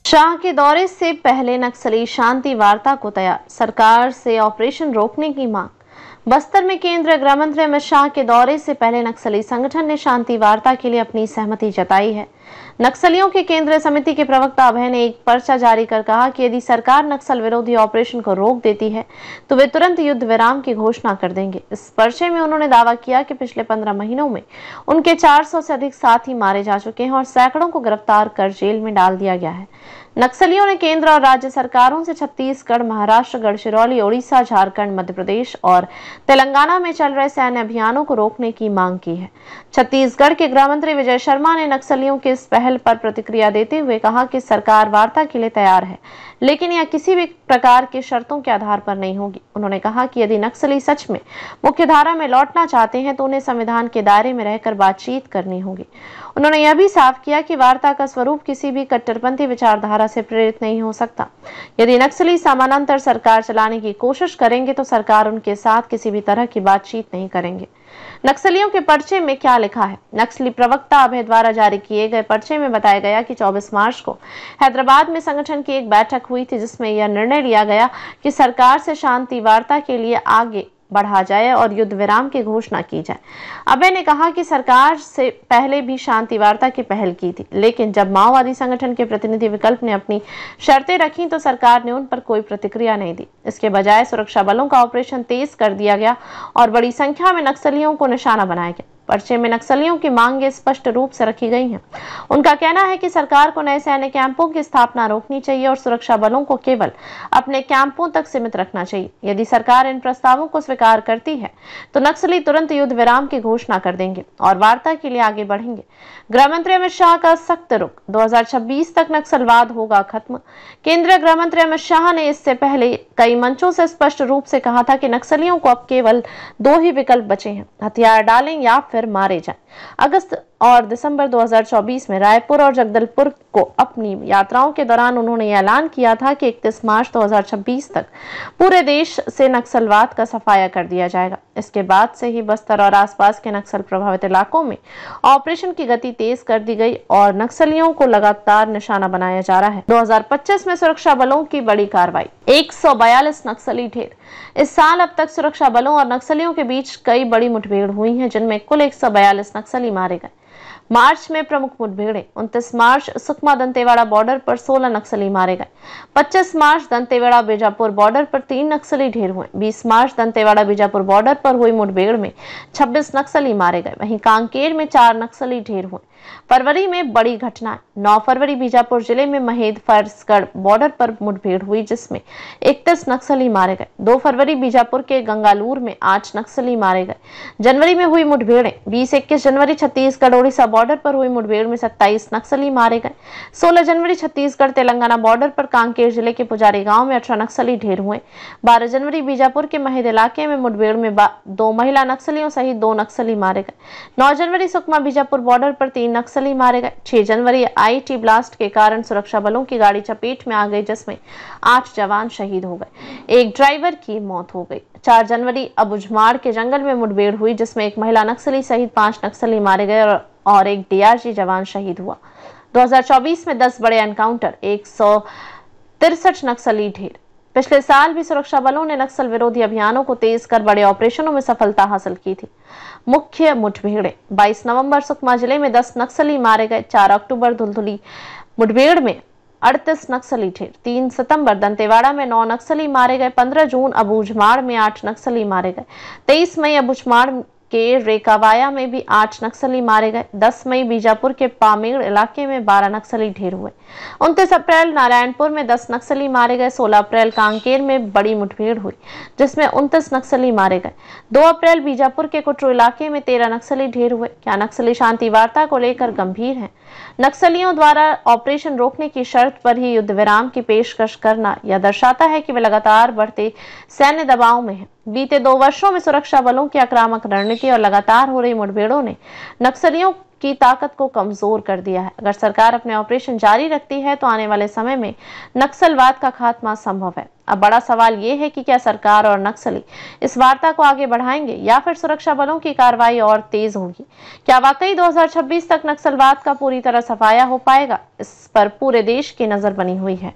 शाह के दौरे से पहले नक्सली शांति वार्ता को तैयार, सरकार से ऑपरेशन रोकने की मांग। बस्तर में केंद्रीय गृह मंत्री अमित शाह के दौरे से पहले नक्सली संगठन ने शांति वार्ता के लिए अपनी सहमति जताई है। नक्सलियों के केंद्रीय समिति के प्रवक्ता अभय ने एक पर्चा जारी कर कहा कि यदि सरकार नक्सल विरोधी ऑपरेशन को रोक देती है तो वे तुरंत युद्ध विराम की घोषणा कर देंगे। इस पर्चे में उन्होंने दावा किया कि पिछले 15 महीनों में उनके 400 से अधिक साथी मारे जा चुके हैं और सैकड़ों को गिरफ्तार कर जेल में डाल दिया गया है। नक्सलियों ने केंद्र और राज्य सरकारों से छत्तीसगढ़, महाराष्ट्र, गढ़चिरौली, ओडिशा, झारखंड, मध्य प्रदेश और तेलंगाना में चल रहे सैन्य अभियानों को रोकने की मांग की है। छत्तीसगढ़ के गृह मंत्री विजय शर्मा ने नक्सलियों की इस पहल पर प्रतिक्रिया देते हुए कहा कि सरकार वार्ता के लिए तैयार है, लेकिन यह किसी भी प्रकार की शर्तों के आधार पर नहीं होगी। उन्होंने कहा कि यदि नक्सली सच में मुख्यधारा में लौटना चाहते हैं तो उन्हें संविधान के दायरे में रहकर बातचीत करनी होगी। उन्होंने यह भी साफ किया कि वार्ता का स्वरूप किसी भी कट्टरपंथी विचारधारा से प्रेरित नहीं हो सकता। यदि नक्सली समानांतर सरकार चलाने की कोशिश करेंगे तो सरकार उनके साथ किसी भी तरह की बातचीत नहीं करेंगे। नक्सलियों के पर्चे में क्या लिखा है? नक्सली प्रवक्ता अभय द्वारा जारी किए गए पर्चे में बताया गया कि 24 मार्च को हैदराबाद में संगठन की एक बैठक हुई थी, जिसमें यह निर्णय लिया गया कि सरकार से शांति वार्ता के लिए आगे बढ़ा जाए और युद्ध विराम की घोषणा की जाए। अभय ने कहा कि सरकार से पहले भी शांति वार्ता की पहल की थी, लेकिन जब माओवादी संगठन के प्रतिनिधि विकल्प ने अपनी शर्तें रखी तो सरकार ने उन पर कोई प्रतिक्रिया नहीं दी। इसके बजाय सुरक्षा बलों का ऑपरेशन तेज कर दिया गया और बड़ी संख्या में नक्सलियों को निशाना बनाया गया। पर्चे में नक्सलियों की मांगें स्पष्ट रूप से रखी गई हैं। उनका कहना है कि सरकार को नए सैन्य कैंपों की स्थापना रोकनी चाहिए और सुरक्षा बलों को केवल अपने कैंपों तक सीमित रखना चाहिए। यदि सरकार इन प्रस्तावों को स्वीकार करती है तो नक्सली तुरंत युद्ध विराम की घोषणा कर देंगे और वार्ता के लिए आगे बढ़ेंगे। गृह मंत्री अमित शाह का सख्त रुख, 2026 तक नक्सलवाद होगा खत्म। केंद्रीय गृह मंत्री अमित शाह ने इससे पहले कई मंचों से स्पष्ट रूप से कहा था कि नक्सलियों को अब केवल 2 ही विकल्प बचे हैं, हथियार डालें या फिर मारे जाएं। अगस्त और दिसंबर 2024 में रायपुर और जगदलपुर को अपनी यात्राओं के दौरान उन्होंने ऐलान किया था कि 31 मार्च 2026 तक पूरे देश से नक्सलवाद का सफाया कर दिया जाएगा। इसके बाद से ही बस्तर और आसपास के नक्सल प्रभावित इलाकों में ऑपरेशन की गति तेज कर दी गई और नक्सलियों को लगातार निशाना बनाया जा रहा है। 2025 में सुरक्षा बलों की बड़ी कार्रवाई, 142 नक्सली ढेर। इस साल अब तक सुरक्षा बलों और नक्सलियों के बीच कई बड़ी मुठभेड़ हुई हैं, जिनमें कुल 142 नक्सली मारे गए। मार्च में प्रमुख मुठभेड़ें, 29 मार्च सुकमा दंतेवाड़ा बॉर्डर पर 16 नक्सली मारे गए। 25 मार्च दंतेवाड़ा बीजापुर बॉर्डर पर 3 नक्सली ढेर हुए। 20 मार्च दंतेवाड़ा बीजापुर बॉर्डर पर हुई मुठभेड़ में 26 नक्सली मारे गए। वहीं कांकेर में 4 नक्सली ढेर हुए। फरवरी में बड़ी घटनाएं, 9 फरवरी बीजापुर जिले में महेद फरसगढ़ बॉर्डर पर मुठभेड़ हुई, जिसमें 31 नक्सली मारे गए। 2 फरवरी बीजापुर के गंगालूर में 8 नक्सली मारे गए। जनवरी में हुई मुठभेड़ें, 20-21 जनवरी छत्तीसगढ़ ओडिशा बॉर्डर पर हुई मुठभेड़ में 27 नक्सली मारे गए। 16 जनवरी छत्तीसगढ़ तेलंगाना बॉर्डर पर कांकेर जिले के पुजारी गांव में 18 नक्सली ढेर हुए। 12 जनवरी बीजापुर के महेद इलाके में मुठभेड़ में 2 महिला नक्सलियों सहित 2 नक्सली मारे गए। 9 जनवरी सुकमा बीजापुर बॉर्डर पर 3 नक्सली मारे गए। 6 जनवरी आईईडी ब्लास्ट के कारण सुरक्षा बलों की गाड़ी चपेट में आ गई, जिसमें 8 जवान शहीद हो गए, एक ड्राइवर की मौत हो गई। 4 जनवरी अबुझमाड़ के जंगल में मुठभेड़ हुई, जिसमें एक महिला नक्सली सहित 5 नक्सली मारे गए और एक डीआरजी जवान शहीद हुआ। 2024 में 10 बड़े एनकाउंटर, 163 नक्सली ढेर। पिछले साल भी सुरक्षा बलों ने नक्सल विरोधी अभियानों को तेज कर बड़े ऑपरेशनों में सफलता हासिल की थी। मुख्य मुठभेड़ें, 22 नवंबर सुकमा जिले में 10 नक्सली मारे गए। 4 अक्टूबर धुलधुली मुठभेड़ में 38 नक्सली ढेर। 3 सितंबर दंतेवाड़ा में 9 नक्सली मारे गए। 15 जून अबुझमाड़ में 8 नक्सली मारे गए। 23 मई अबुझमाड़ के रेकावाया में भी 8 नक्सली मारे गए। 10 मई बीजापुर के पामेड़ इलाके में 12 नक्सली ढेर हुए। 29 अप्रैल नारायणपुर में 10 नक्सली मारे गए। 16 अप्रैल कांकेर में बड़ी मुठभेड़ हुई, जिसमें 29 नक्सली मारे गए। 2 अप्रैल बीजापुर के कुटरू इलाके में 13 नक्सली ढेर हुए। क्या नक्सली शांति वार्ता को लेकर गंभीर हैं? नक्सलियों द्वारा ऑपरेशन रोकने की शर्त पर ही युद्ध विराम की पेशकश करना यह दर्शाता है कि वे लगातार बढ़ते सैन्य दबाव में हैं। बीते 2 वर्षों में सुरक्षा बलों की आक्रामक रणनीति और लगातार हो रही मुठभेड़ों ने नक्सलियों की ताकत को कमजोर कर दिया है। अगर सरकार अपने ऑपरेशन जारी रखती है तो आने वाले समय में नक्सलवाद का खात्मा संभव है। अब बड़ा सवाल ये है कि क्या सरकार और नक्सली इस वार्ता को आगे बढ़ाएंगे या फिर सुरक्षा बलों की कार्रवाई और तेज होगी। क्या वाकई 2026 तक नक्सलवाद का पूरी तरह सफाया हो पाएगा? इस पर पूरे देश की नजर बनी हुई है।